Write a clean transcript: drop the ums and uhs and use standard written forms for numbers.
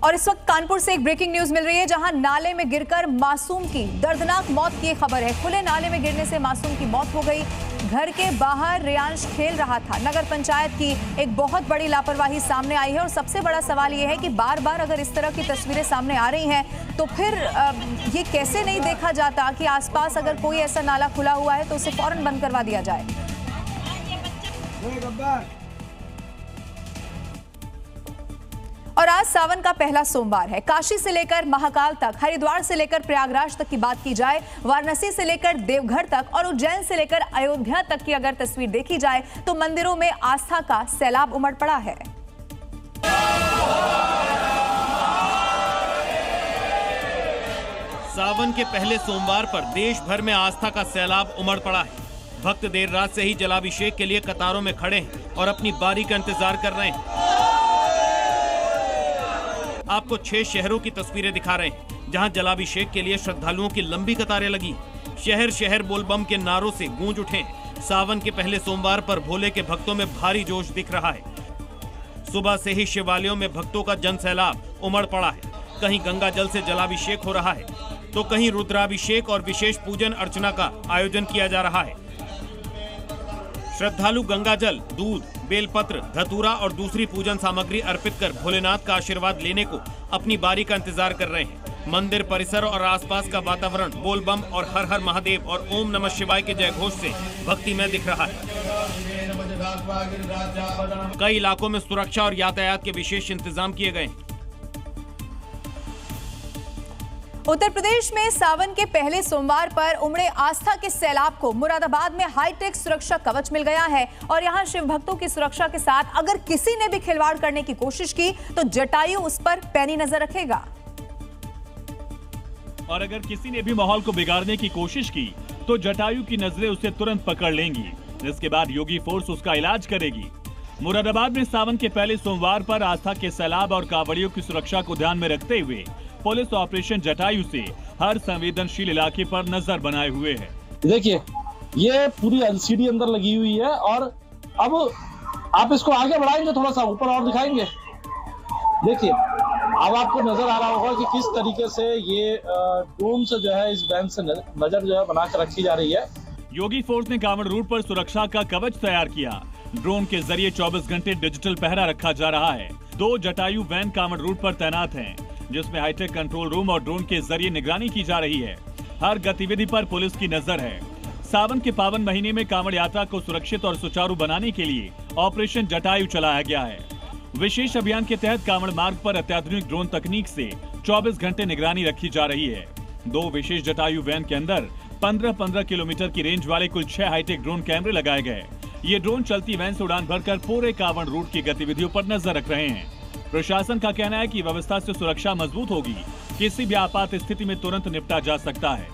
और इस वक्त कानपुर से एक ब्रेकिंग न्यूज मिल रही है, जहां नाले में गिरकर मासूम की दर्दनाक मौत की खबर है। खुले नाले में गिरने से मासूम की मौत हो गई। घर के बाहर रेयांश खेल रहा था। नगर पंचायत की एक बहुत बड़ी लापरवाही सामने आई है और सबसे बड़ा सवाल यह है कि बार बार अगर इस तरह की तस्वीरें सामने आ रही हैं तो फिर ये कैसे नहीं देखा जाता कि आसपास अगर कोई ऐसा नाला खुला हुआ है तो उसे फौरन बंद करवा दिया जाए। और आज सावन का पहला सोमवार है। काशी से लेकर महाकाल तक, हरिद्वार से लेकर प्रयागराज तक की बात की जाए, वाराणसी से लेकर देवघर तक और उज्जैन से लेकर अयोध्या तक की अगर तस्वीर देखी जाए तो मंदिरों में आस्था का सैलाब उमड़ पड़ा है। सावन के पहले सोमवार पर देश भर में आस्था का सैलाब उमड़ पड़ा है। भक्त देर रात से ही जलाभिषेक के लिए कतारों में खड़े हैं और अपनी बारी का इंतजार कर रहे हैं। आपको 6 शहरों की तस्वीरें दिखा रहे हैं, जहां जलाभिषेक के लिए श्रद्धालुओं की लंबी कतारें लगी। शहर शहर बोलबम के नारों से गूंज उठे। सावन के पहले सोमवार पर भोले के भक्तों में भारी जोश दिख रहा है। सुबह से ही शिवालयों में भक्तों का जन सैलाब उमड़ पड़ा है। कहीं गंगा जल से जलाभिषेक हो रहा है तो कहीं रुद्राभिषेक और विशेष पूजन अर्चना का आयोजन किया जा रहा है। श्रद्धालु गंगा जल, दूध, बेलपत्र, धतूरा और दूसरी पूजन सामग्री अर्पित कर भोलेनाथ का आशीर्वाद लेने को अपनी बारी का इंतजार कर रहे हैं। मंदिर परिसर और आसपास का वातावरण बोलबम और हर हर महादेव और ओम नमः शिवाय के जयघोष से भक्तिमय दिख रहा है। कई इलाकों में सुरक्षा और यातायात के विशेष इंतजाम किए गए हैं। उत्तर प्रदेश में सावन के पहले सोमवार पर उमड़े आस्था के सैलाब को मुरादाबाद में हाईटेक सुरक्षा कवच मिल गया है और यहां शिव भक्तों की सुरक्षा के साथ अगर किसी ने भी खिलवाड़ करने की कोशिश की तो जटायु उस पर पैनी नजर रखेगा। और अगर किसी ने भी माहौल को बिगाड़ने की कोशिश की तो जटायु की नजरें उसे तुरंत पकड़ लेंगी, जिसके बाद योगी फोर्स उसका इलाज करेगी। मुरादाबाद में सावन के पहले सोमवार पर आस्था के सैलाब और कांवड़ियों की सुरक्षा को ध्यान में रखते हुए पुलिस ऑपरेशन जटायु से हर संवेदनशील इलाके पर नजर बनाए हुए है। देखिए, ये पूरी एलसीडी अंदर लगी हुई है और अब आप इसको आगे बढ़ाएंगे, थोड़ा सा ऊपर और दिखाएंगे। देखिए, अब आपको नजर आ रहा होगा कि किस तरीके से ये ड्रोन से जो है इस वैन से नजर जो है बना कर रखी जा रही है। योगी फोर्स ने कांवड़ रूट पर सुरक्षा का कवच तैयार किया। ड्रोन के जरिए 24 घंटे डिजिटल पहरा रखा जा रहा है। 2 जटायु वैन कांवड़ रूट पर तैनात हैं, जिसमें हाईटेक कंट्रोल रूम और ड्रोन के जरिए निगरानी की जा रही है। हर गतिविधि पर पुलिस की नजर है। सावन के पावन महीने में कांवड़ यात्रा को सुरक्षित और सुचारू बनाने के लिए ऑपरेशन जटायु चलाया गया है। विशेष अभियान के तहत कांवड़ मार्ग पर अत्याधुनिक ड्रोन तकनीक से 24 घंटे निगरानी रखी जा रही है। 2 विशेष जटायु वैन के अंदर 15-15 किलोमीटर की रेंज वाले कुल 6 हाईटेक ड्रोन कैमरे लगाए गए। ये ड्रोन चलती वैन से उड़ान भरकर पूरे कांवड़ रूट की गतिविधियों पर नजर रख रहे हैं। प्रशासन का कहना है कि व्यवस्था से सुरक्षा मजबूत होगी, किसी भी आपात स्थिति में तुरंत निपटा जा सकता है।